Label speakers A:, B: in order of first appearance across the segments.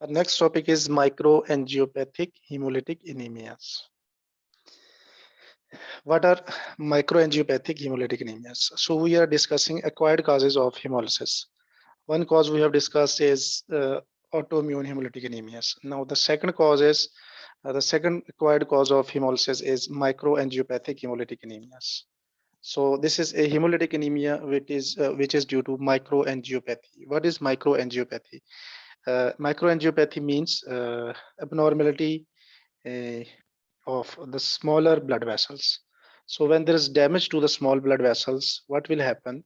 A: Our next topic is microangiopathic hemolytic anemias. What are microangiopathic hemolytic anemias? So we are discussing acquired causes of hemolysis. One cause we have discussed is autoimmune hemolytic anemias. Now the second cause is the second acquired cause of hemolysis is microangiopathic hemolytic anemias. So this is a hemolytic anemia which is due to microangiopathy. What is microangiopathy? Microangiopathy means abnormality of the smaller blood vessels. So when there is damage to the small blood vessels, what will happen?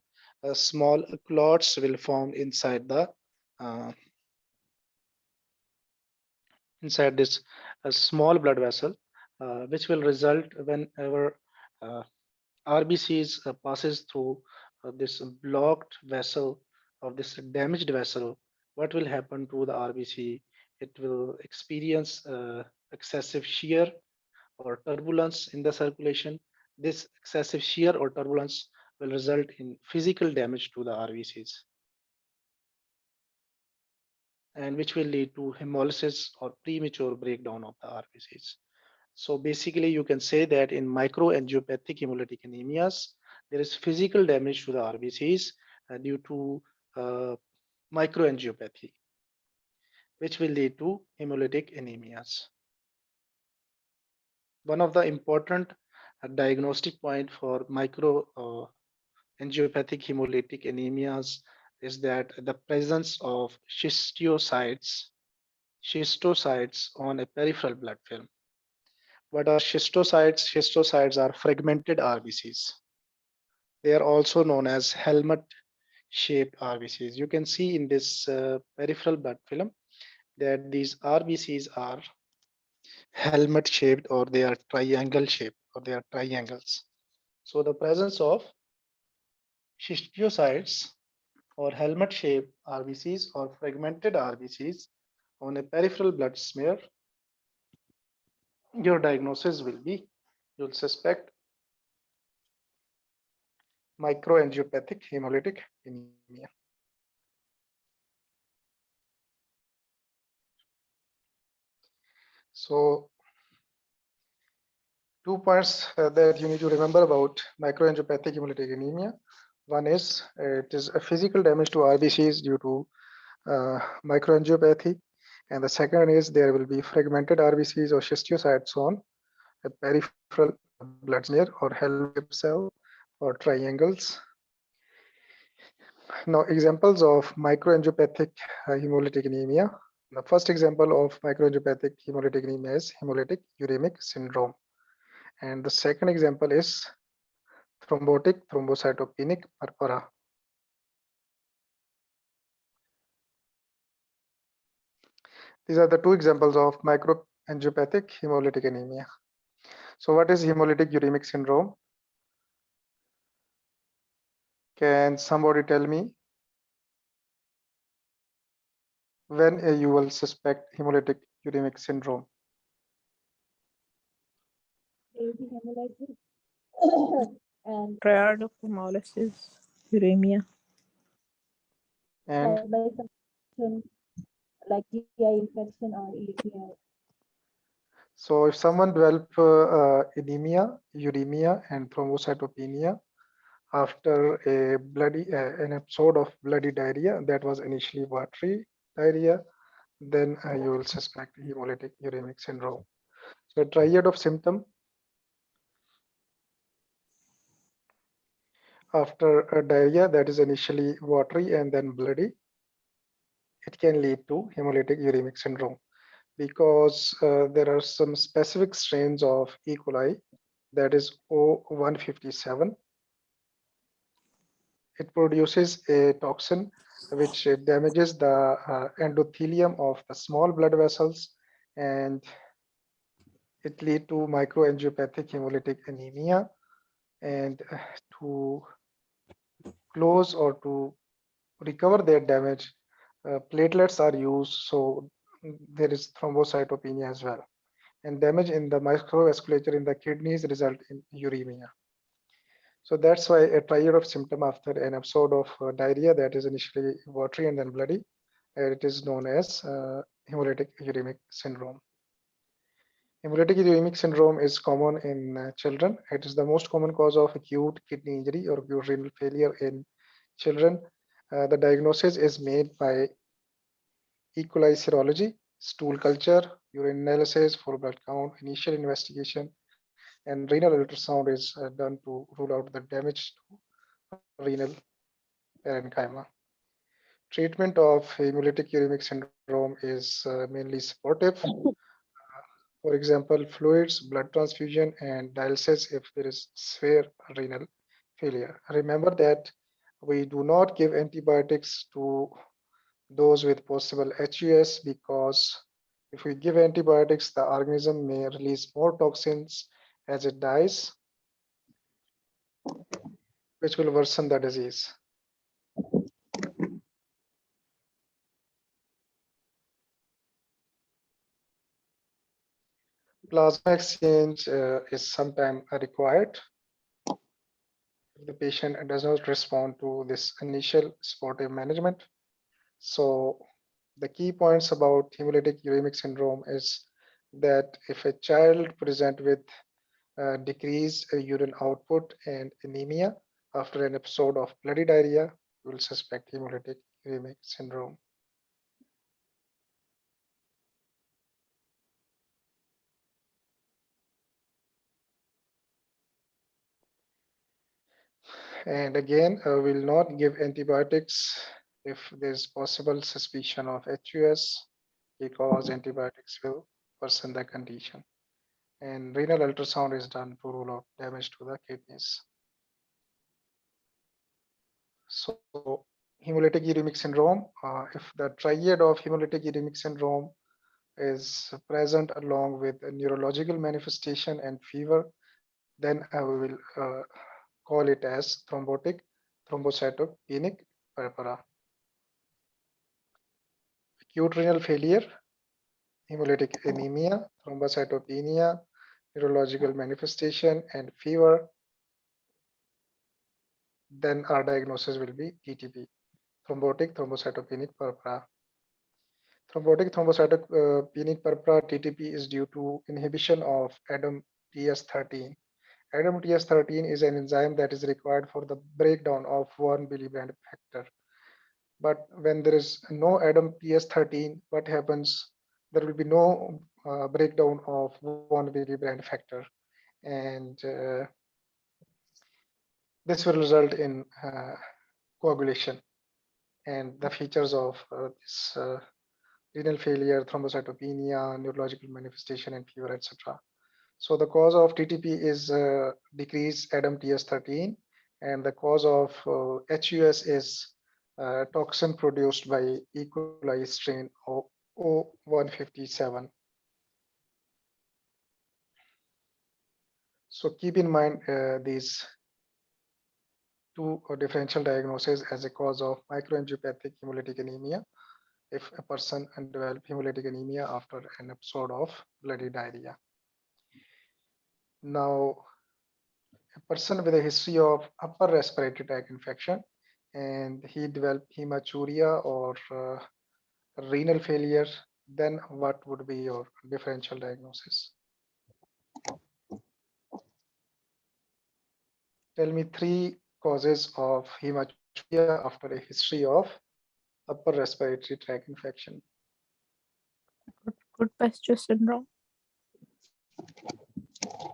A: Small clots will form inside the inside this small blood vessel, which will result whenever RBCs passes through this blocked vessel or this damaged vessel. What will happen to the RBC? It will experience excessive shear or turbulence in the circulation. This excessive shear or turbulence will result in physical damage to the RBCs, and which will lead to hemolysis or premature breakdown of the RBCs. So basically, you can say that in microangiopathic hemolytic anemias, there is physical damage to the RBCs due to microangiopathy, which will lead to hemolytic anemias. One of the important diagnostic point for microangiopathic hemolytic anemias is that the presence of schistocytes on a peripheral blood film. What are schistocytes? Schistocytes are fragmented RBCs. They are also known as helmet-shaped RBCs. You can see in this peripheral blood film that these RBCs are helmet-shaped, or they are triangle-shaped, or they are triangles. So the presence of schistocytes or helmet-shaped RBCs or fragmented RBCs on a peripheral blood smear, your diagnosis will be, you'll suspect microangiopathic hemolytic anemia. So 2 points that you need to remember about microangiopathic hemolytic anemia. One is it is a physical damage to RBCs due to microangiopathy, and the second is there will be fragmented RBCs or schistocytes on a peripheral blood smear or helmet-shaped cell or triangles. Now, examples of microangiopathic hemolytic anemia. The first example of microangiopathic hemolytic anemia is hemolytic uremic syndrome. And the second example is thrombotic thrombocytopenic purpura. These are the two examples of microangiopathic hemolytic anemia. So what is hemolytic uremic syndrome? Can somebody tell me when you will suspect hemolytic uremic syndrome?
B: And prior to hemolysis, uremia.
A: And
B: by some like GI infection or UTI.
A: so if someone develop anemia, uremia, and thrombocytopenia after an episode of bloody diarrhea that was initially watery diarrhea, then you will suspect hemolytic uremic syndrome. So a triad of symptom after a diarrhea that is initially watery and then bloody, it can lead to hemolytic uremic syndrome, because there are some specific strains of E. coli, that is O157. It produces a toxin which damages the endothelium of the small blood vessels, and it lead to microangiopathic hemolytic anemia. And to close or to recover that damage, platelets are used, so there is thrombocytopenia as well. And damage in the microvasculature in the kidneys result in uremia. So that's why a triad of symptom after an episode of diarrhea that is initially watery and then bloody, it is known as hemolytic uremic syndrome. Hemolytic uremic syndrome is common in children. It is the most common cause of acute kidney injury or acute renal failure in children. The diagnosis is made by E. coli serology, stool culture, urine analysis for blood count, initial investigation, and renal ultrasound is done to rule out the damage to renal parenchyma. Treatment of hemolytic uremic syndrome is mainly supportive. For example, fluids, blood transfusion, and dialysis if there is severe renal failure. Remember that we do not give antibiotics to those with possible HUS because if we give antibiotics, the organism may release more toxins as it dies, which will worsen the disease. Plasma exchange is sometimes required if the patient does not respond to this initial supportive management. So the key points about hemolytic uremic syndrome is that if a child present with decreased urine output and anemia after an episode of bloody diarrhea, you will suspect hemolytic uremic syndrome. And again, we'll not give antibiotics if there's possible suspicion of HUS because antibiotics will worsen the condition. And renal ultrasound is done to rule out damage to the kidneys. So hemolytic uremic syndrome, if the triad of hemolytic uremic syndrome is present along with a neurological manifestation and fever, then we will call it as thrombotic thrombocytopenic purpura. Acute renal failure, hemolytic anemia, thrombocytopenia, neurological manifestation, and fever, then our diagnosis will be TTP, thrombotic thrombocytopenic purpura. Thrombotic thrombocytopenic purpura TTP is due to inhibition of ADAM-TS13. ADAM-TS13 is an enzyme that is required for the breakdown of 1 billibrand factor. But when there is no ADAM-TS13, what happens? There will be no breakdown of 1 billibrand factor. And this will result in coagulation. And the features of this renal failure, thrombocytopenia, neurological manifestation, and fever, etc. So the cause of TTP is decreased ADAM-TS13, and the cause of HUS is toxin produced by E. coli strain O157. So keep in mind these two differential diagnoses as a cause of microangiopathic hemolytic anemia if a person develops hemolytic anemia after an episode of bloody diarrhea. Now, a person with a history of upper respiratory tract infection and he developed hematuria or renal failure, then what would be your differential diagnosis? Tell me 3 causes of hematuria after a history of upper respiratory tract infection.
C: Goodpasture syndrome.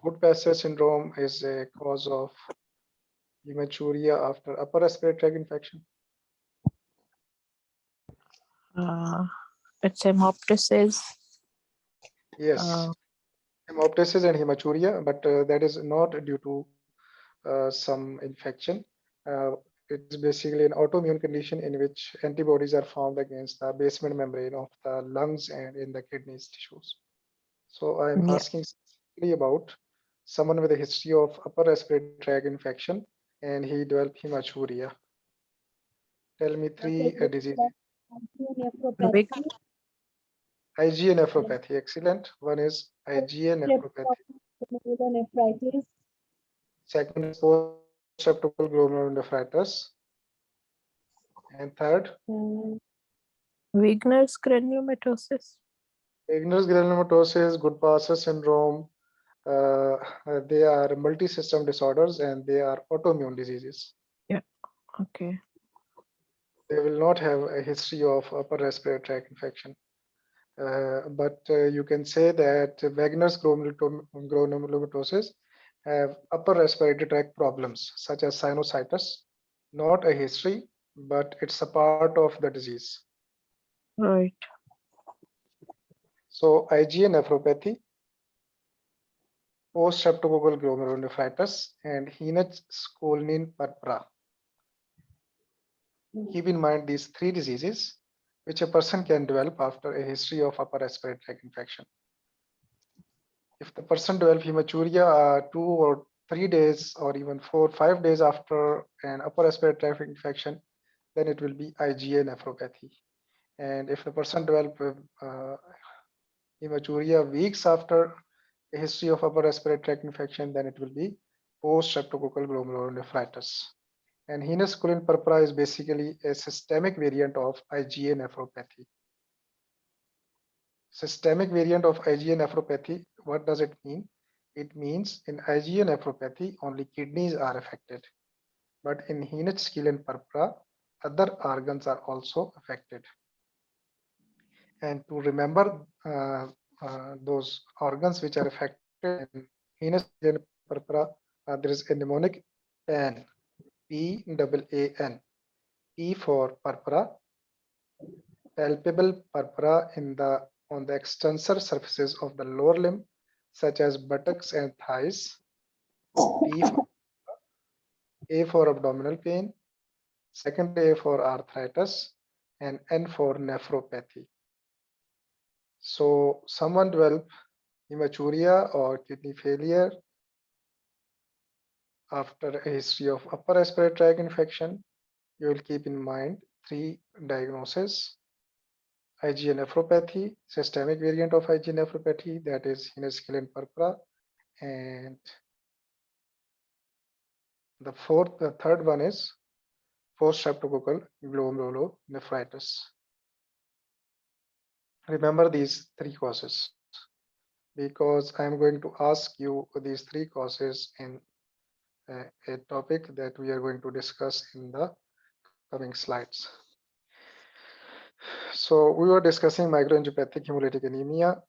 A: Goodpasture syndrome is a cause of hematuria after upper respiratory tract infection.
C: It's hemoptysis.
A: Yes, hemoptysis and hematuria, but that is not due to some infection. It is basically an autoimmune condition in which antibodies are formed against the basement membrane of the lungs and in the kidneys tissues. So I'm asking specifically about someone with a history of upper respiratory tract infection and he developed hematuria. Tell me 3 diseases. IgA nephropathy, excellent. One is IgA nephropathy.
B: Nephritis.
A: Second is post-streptococcal glomerulonephritis. And third?
C: Wegener's granulomatosis.
A: Wegener's granulomatosis, Goodpasser syndrome, they are multi-system disorders and they are autoimmune diseases.
C: Okay.
A: They will not have a history of upper respiratory tract infection. But you can say that Wegener's granulomatosis have upper respiratory tract problems such as sinusitis, not a history, but it's a part of the disease.
C: Right.
A: So IgA nephropathy, post-streptococcal glomerulonephritis, and Heinrich-Schönlein purpura. Keep in mind these three diseases which a person can develop after a history of upper respiratory tract infection. If the person develops hematuria 2 or 3 days or even 4 or 5 days after an upper respiratory tract infection, then it will be IgA nephropathy. And if the person develops hematuria weeks after a history of upper respiratory tract infection, then it will be post-streptococcal glomerulonephritis. And Heinrich-Schönlein purpura is basically a systemic variant of IgA nephropathy. Systemic variant of IgA nephropathy, what does it mean? It means in IgA nephropathy, only kidneys are affected. But in Heinrich-Schönlein purpura, other organs are also affected. And to remember those organs which are affected in Heinrich-Schönlein purpura, there is a mnemonic PAN, P-A-A-N, P for purpura, palpable purpura on the extensor surfaces of the lower limb, such as buttocks and thighs. P for A for abdominal pain, second A for arthritis, and N for nephropathy. So someone develop hematuria or kidney failure after a history of upper respiratory tract infection. You will keep in mind three diagnoses: IgA nephropathy, systemic variant of IgA nephropathy, that is Heinrich-Schönlein purpura, and the third one is post-streptococcal glomerulonephritis. Remember these three causes because I'm going to ask you these three causes in a topic that we are going to discuss in the coming slides. So we were discussing microangiopathic hemolytic anemia.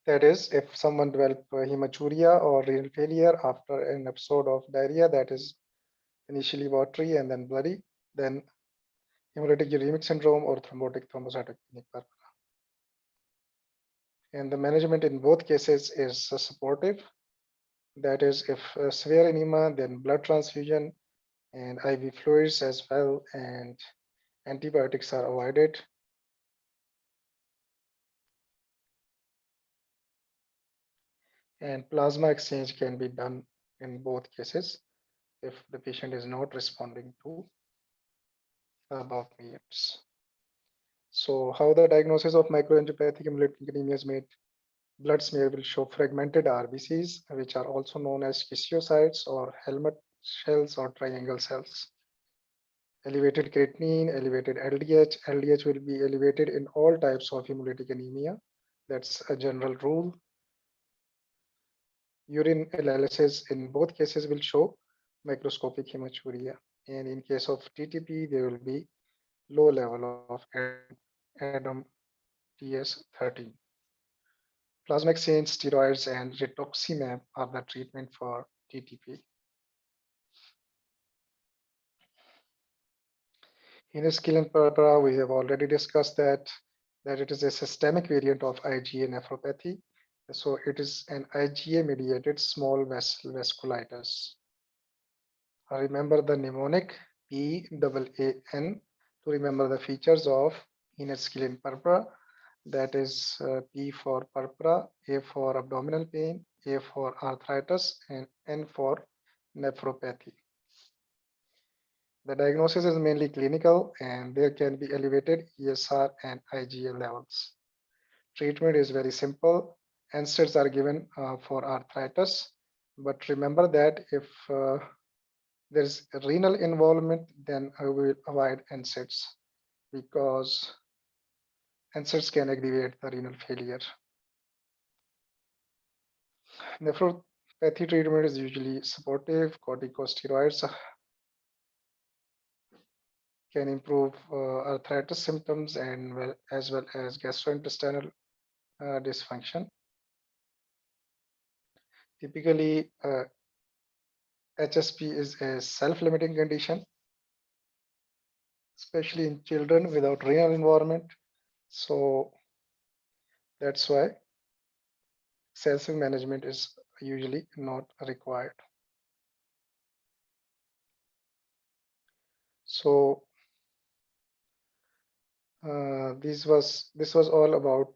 A: That is, if someone develops hematuria or renal failure after an episode of diarrhea that is initially watery and then bloody, then hemolytic uremic syndrome or thrombotic thrombocytopenic purpura. And the management in both cases is supportive. That is, if severe anemia, then blood transfusion and IV fluids as well, and antibiotics are avoided. And plasma exchange can be done in both cases if the patient is not responding to above means. So how the diagnosis of microangiopathic hemolytic anemia is made? Blood smear will show fragmented RBCs, which are also known as schistocytes or helmet cells or triangle cells. Elevated creatinine, elevated LDH. LDH will be elevated in all types of hemolytic anemia. That's a general rule. Urine analysis in both cases will show microscopic hematuria. And in case of TTP, there will be low level of ADAM TS13. Plasma exchange, steroids, and rituximab are the treatment for TTP. Heinrich-Schönlein purpura, we have already discussed that it is a systemic variant of IgA nephropathy. So it is an IgA-mediated small vessel vasculitis. Remember the mnemonic PAAN to remember the features of Heinrich-Schönlein purpura. That is P for purpura, A for abdominal pain, A for arthritis, and N for nephropathy. The diagnosis is mainly clinical and there can be elevated ESR and IgA levels. Treatment is very simple. NSAIDs are given for arthritis, but remember that if there's renal involvement, then we will avoid NSAIDs because NSAIDs can aggravate the renal failure. Nephropathy treatment is usually supportive. Corticosteroids can improve arthritis symptoms and as well as gastrointestinal dysfunction. Typically, HSP is a self-limiting condition, especially in children without renal involvement. So that's why excessive management is usually not required. So this was all about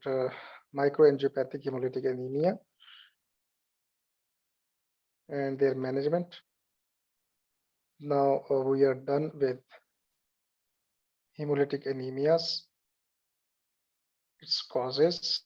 A: microangiopathic hemolytic anemia and their management. Now we are done with hemolytic anemias, its causes,